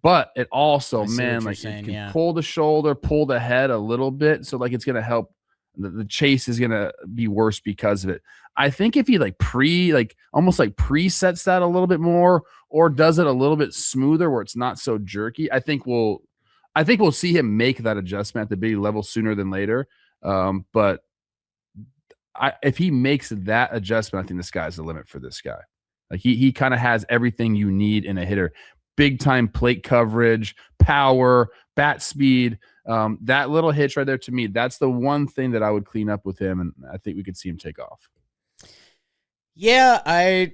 But it also, man, like it can pull the shoulder, pull the head a little bit. So like it's going to help. The chase is going to be worse because of it. I think if he almost presets that a little bit more or does it a little bit smoother where it's not so jerky, I think we'll see him make that adjustment at the big level sooner than later. But if he makes that adjustment, I think the sky's the limit for this guy. Like he kind of has everything you need in a hitter. Big time plate coverage, power, bat speed. That little hitch right there, to me, that's the one thing that I would clean up with him, and I think we could see him take off. Yeah, I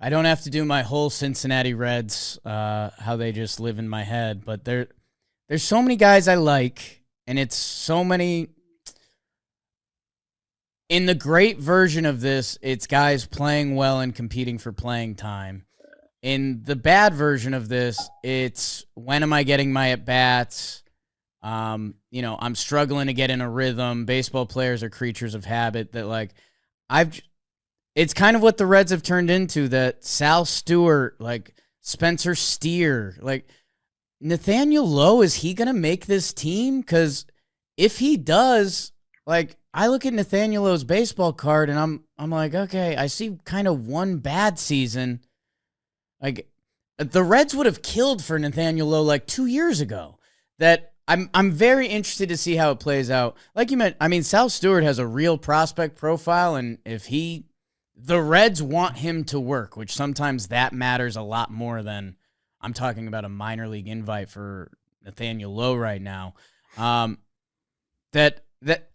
don't have to do my whole Cincinnati Reds, how they just live in my head, but there's so many guys I like, and it's so many. In the great version of this, it's guys playing well and competing for playing time. In the bad version of this, it's when am I getting my at-bats? I'm struggling to get in a rhythm. Baseball players are creatures of habit that it's kind of what the Reds have turned into, that Sal Stewart, like Spencer Steer, like Nathaniel Lowe, is he going to make this team? Because if he does, like I look at Nathaniel Lowe's baseball card and I'm like, okay, I see kind of one bad season. Like the Reds would have killed for Nathaniel Lowe like 2 years ago. That I'm very interested to see how it plays out. Like you meant, I mean, Sal Stewart has a real prospect profile, and if the Reds want him to work, which sometimes that matters a lot more than I'm talking about a minor league invite for Nathaniel Lowe right now. That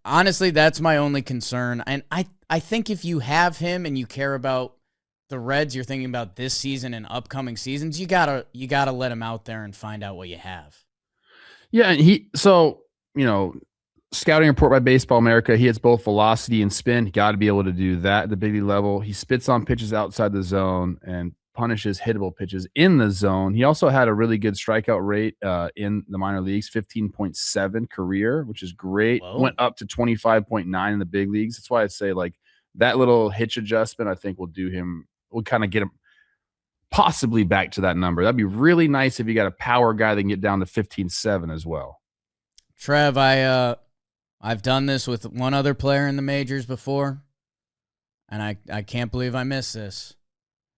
honestly, that's my only concern. And I think if you have him and you care about the Reds, you're thinking about this season and upcoming seasons, you gotta let him out there and find out what you have. Yeah, and scouting report by Baseball America, he has both velocity and spin. You got to be able to do that at the big league level. He spits on pitches outside the zone and punishes hittable pitches in the zone. He also had a really good strikeout rate in the minor leagues, 15.7 career, which is great. Whoa. Went up to 25.9 in the big leagues. That's why I say like that little hitch adjustment, I think will kind of get him possibly back to that number. That'd be really nice if you got a power guy that can get down to 15.7 as well. Trev, I've done this with one other player in the majors before, and I can't believe I missed this.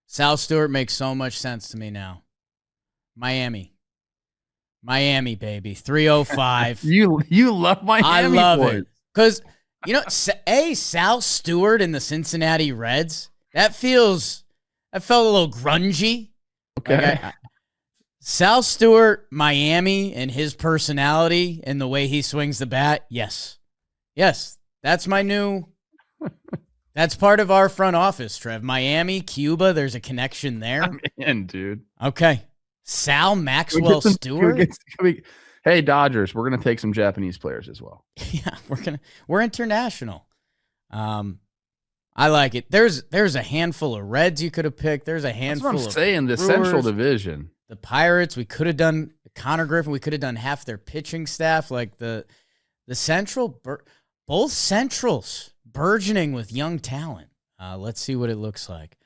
Sal Stewart makes so much sense to me now. Miami, baby, 305. You love Miami. I love it because Sal Stewart in the Cincinnati Reds. That felt a little grungy. Okay. Like Sal Stewart, Miami, and his personality and the way he swings the bat. Yes, that's that's part of our front office, Trev. Miami, Cuba, there's a connection there. I'm in, dude. Okay. Sal Maxwell Stewart. Hey, Dodgers, we're going to take some Japanese players as well. Yeah, we're international. I like it. There's a handful of Reds you could have picked. There's a handful That's what I'm saying, the Brewers, Central Division. The Pirates, we could have done Connor Griffin. We could have done half their pitching staff. Like the Central, both Centrals burgeoning with young talent. Let's see what it looks like.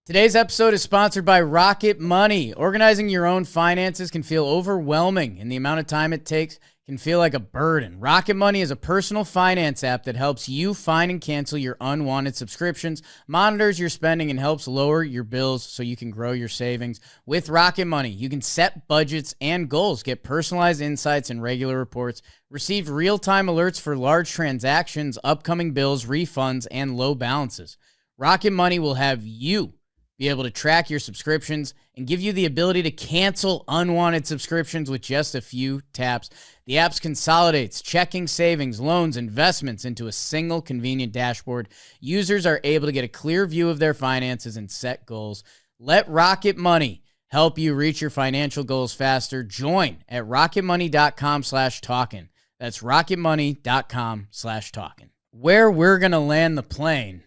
Today's episode is sponsored by Rocket Money. Organizing your own finances can feel overwhelming, and the amount of time it takes can feel like a burden. Rocket Money is a personal finance app that helps you find and cancel your unwanted subscriptions, monitors your spending, and helps lower your bills so you can grow your savings. With Rocket Money, you can set budgets and goals, get personalized insights and regular reports, receive real-time alerts for large transactions, upcoming bills, refunds, and low balances. Rocket Money will have you be able to track your subscriptions and give you the ability to cancel unwanted subscriptions with just a few taps. The app consolidates checking, savings, loans, investments into a single convenient dashboard. Users are able to get a clear view of their finances and set goals. Let Rocket Money help you reach your financial goals faster. Join at rocketmoney.com/talkin. That's rocketmoney.com/talkin. Where we're going to land the plane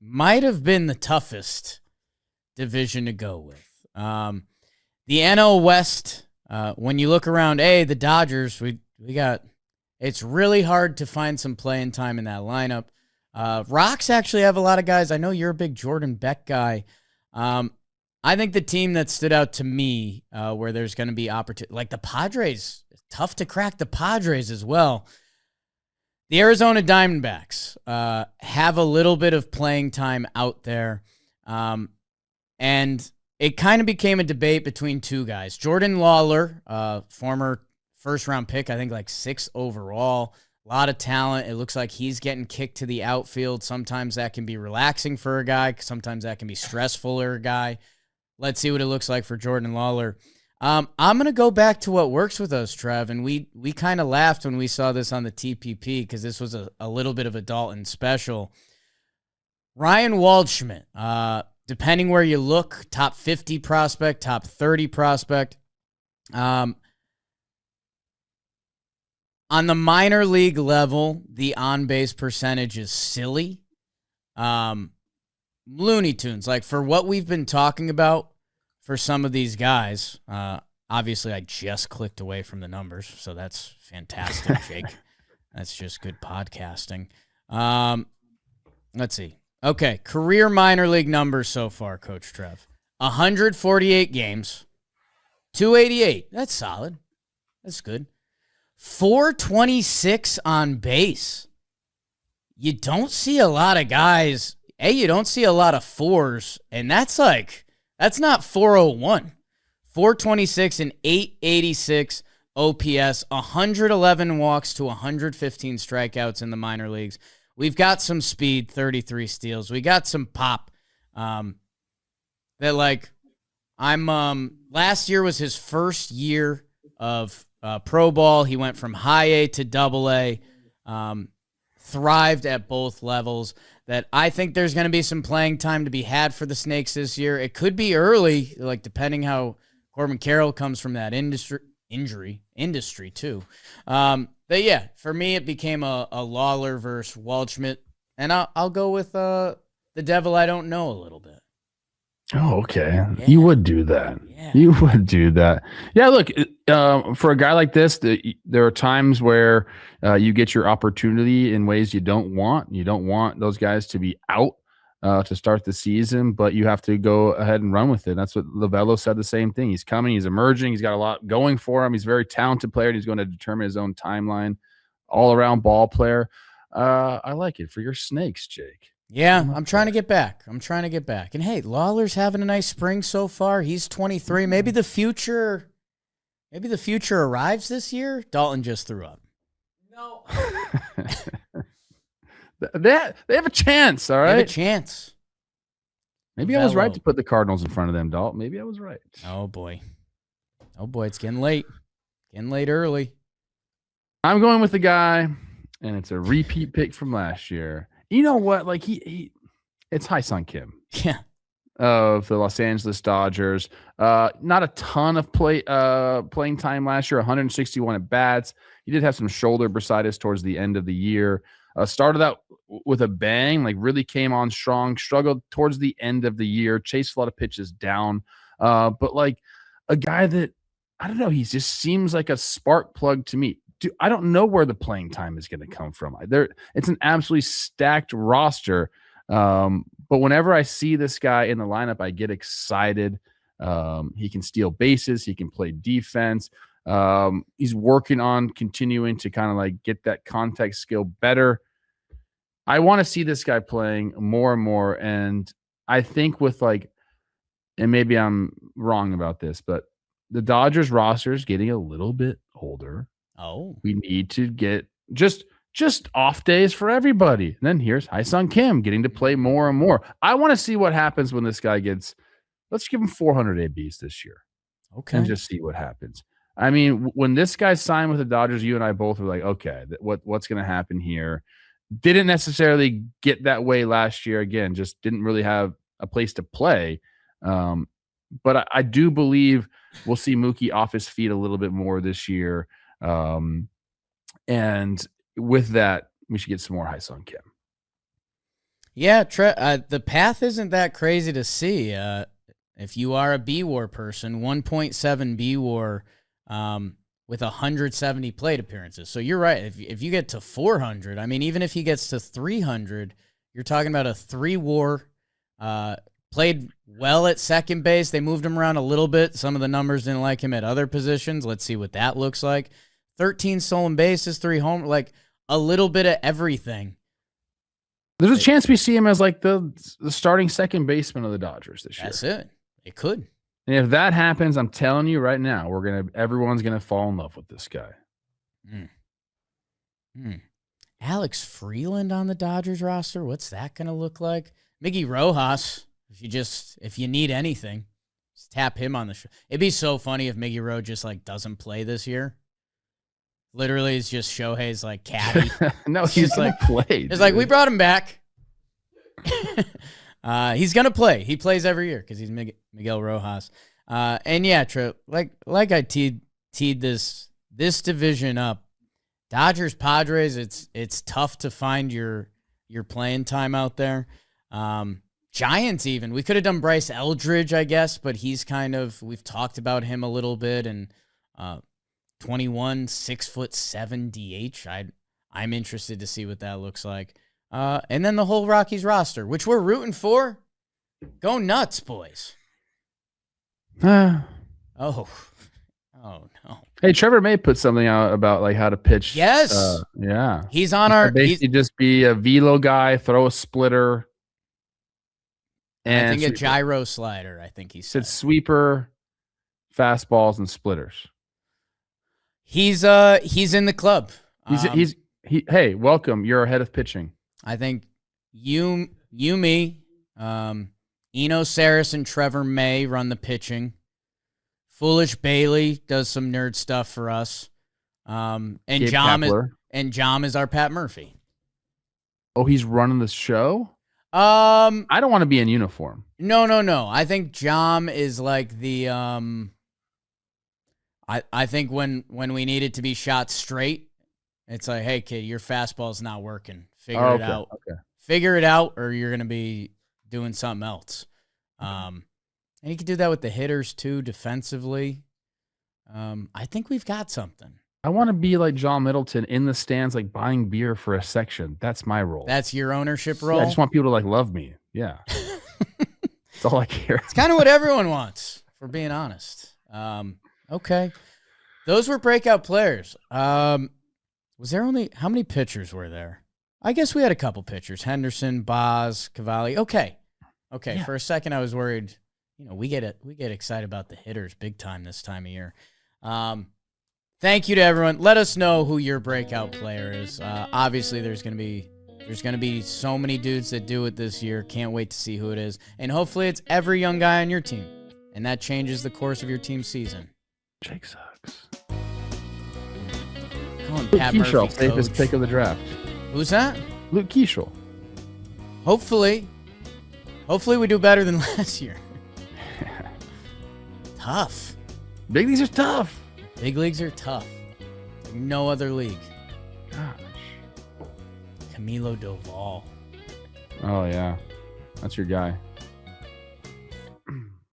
might have been the toughest division to go with. The NL West, when you look around, the Dodgers, we got, it's really hard to find some playing time in that lineup. Rocks actually have a lot of guys. I know you're a big Jordan Beck guy. I think the team that stood out to me where there's going to be opportunity, like the Padres, it's tough to crack the Padres as well. The Arizona Diamondbacks have a little bit of playing time out there, and it kind of became a debate between two guys. Jordan Lawler, former first-round pick, I think like 6th overall, a lot of talent. It looks like he's getting kicked to the outfield. Sometimes that can be relaxing for a guy. Sometimes that can be stressful for a guy. Let's see what it looks like for Jordan Lawler. I'm going to go back to what works with us, Trev, and we kind of laughed when we saw this on the TPP because this was a little bit of a Dalton special. Ryan Waldschmidt, depending where you look, top 50 prospect, top 30 prospect. On the minor league level, the on-base percentage is silly. Looney Tunes, like for what we've been talking about, for some of these guys, obviously I just clicked away from the numbers, so that's fantastic, Jake. That's just good podcasting. Let's see. Okay, career minor league numbers so far, Coach Trev. 148 games, 288. That's solid. That's good. 426 on base. You don't see a lot of guys. You don't see a lot of fours, and that's not 401. 426 and 886 OPS, 111 walks to 115 strikeouts in the minor leagues. We've got some speed, 33 steals. We got some pop. Last year was his first year of pro ball. He went from high A to double A, thrived at both levels. That I think there's going to be some playing time to be had for the Snakes this year. It could be early, like depending how Corbin Carroll comes from that industry too. But yeah, for me, it became a Lawler versus Waldschmidt, and I'll go with the devil I don't know a little bit. Oh, okay. Yeah. You would do that. Yeah. You would do that. Yeah, look, for a guy like this, there are times where you get your opportunity in ways you don't want. You don't want those guys to be out to start the season, but you have to go ahead and run with it. That's what Lovello said, the same thing. He's coming. He's emerging. He's got a lot going for him. He's a very talented player. And he's going to determine his own timeline. All-around ball player. I like it for your Snakes, Jake. Yeah, I'm trying to get back. And hey, Lawler's having a nice spring so far. He's 23. Maybe the future arrives this year. Dalton just threw up. No. They have a chance, all right? They have a chance. Maybe I was right to put the Cardinals in front of them, Dalton. Maybe I was right. Oh boy, it's getting late. Early. I'm going with the guy, and it's a repeat pick from last year. You know what? Like it's Hyun Kim. Yeah. Of the Los Angeles Dodgers. Not a ton of playing time last year, 161 at bats. He did have some shoulder bursitis towards the end of the year. Started out with a bang, like really came on strong, struggled towards the end of the year, chased a lot of pitches down. But like a guy that, I don't know, he just seems like a spark plug to me. I don't know where the playing time is going to come from. It's an absolutely stacked roster. But whenever I see this guy in the lineup, I get excited. He can steal bases. He can play defense. He's working on continuing to kind of like get that contact skill better. I want to see this guy playing more and more. And I think with like, and maybe I'm wrong about this, but the Dodgers roster is getting a little bit older. Oh, we need to get just off days for everybody. And then here's Hyun Kim getting to play more and more. I want to see what happens when this guy gets, let's give him 400 ABs this year. Okay. And just see what happens. I mean, when this guy signed with the Dodgers, you and I both were like, okay, what's going to happen here? Didn't necessarily get that way last year. Again, just didn't really have a place to play. But I do believe we'll see Mookie off his feet a little bit more this year. And with that, we should get some more Hyun Kim. Yeah, the path isn't that crazy to see. If you are a B-WAR person, 1.7 B-WAR with 170 plate appearances. So you're right. If you get to 400, I mean, even if he gets to 300, you're talking about a 3-WAR. Played well at second base. They moved him around a little bit. Some of the numbers didn't like him at other positions. Let's see what that looks like. 13 stolen bases, 3 home, like a little bit of everything. There's a chance we see him as like the starting second baseman of the Dodgers this year. That's it. It could. And if that happens, I'm telling you right now, everyone's gonna fall in love with this guy. Alex Freeland on the Dodgers roster. What's that gonna look like? Miggy Rojas. If you need anything, just tap him on the show. It'd be so funny if Miggy Rowe just like doesn't play this year. Literally, it's just Shohei's like caddy. No, he's like played. It's like we brought him back. He's gonna play. He plays every year because he's Miguel Rojas. And yeah, Trev, like I teed this division up. Dodgers Padres. It's tough to find your playing time out there. Giants even. We could have done Bryce Eldridge, I guess, but he's we've talked about him a little bit, and 21, 6'7" DH. I'm interested to see what that looks like. And then the whole Rockies roster, which we're rooting for. Go nuts, boys. Oh no. Hey, Trevor May put something out about like how to pitch. Yes. Yeah. He's on our basically just be a velo guy, throw a splitter. And I think a gyro slider, I think he said. Sweeper, fastballs, and splitters. He's in the club. Hey, welcome. You're our head of pitching. I think me, Eno Saris and Trevor May run the pitching. Foolish Bailey does some nerd stuff for us. And Gabe Jom is our Pat Murphy. Oh, he's running the show? I don't want to be in uniform. No. I think Jom is like the I think when we need it to be shot straight, it's like, hey kid, your fastball's not working. Figure it out. Okay. Figure it out, or you're gonna be doing something else. And you can do that with the hitters too, defensively. I think we've got something. I want to be like John Middleton in the stands, like buying beer for a section. That's my role. That's your ownership role? Yeah, I just want people to like love me. Yeah. That's all I care. It's kind of what everyone wants, for being honest. Okay. Those were breakout players. Was there only, how many pitchers were there? I guess we had a couple pitchers. Henderson, Boz, Cavalli. Okay. Yeah. For a second I was worried. We get excited about the hitters big time this time of year. Thank you to everyone. Let us know who your breakout player is. Obviously, there's gonna be so many dudes that do it this year. Can't wait to see who it is, and hopefully, it's every young guy on your team, and that changes the course of your team's season. Jake sucks. Calling Luke Pat Keeschel, Murphy safest coach. pick of the draft. Who's that? Luke Keeschel. Hopefully we do better than last year. Tough. Big leagues are tough. Big leagues are tough. No other league. Gosh. Camilo Doval. Oh, yeah. That's your guy.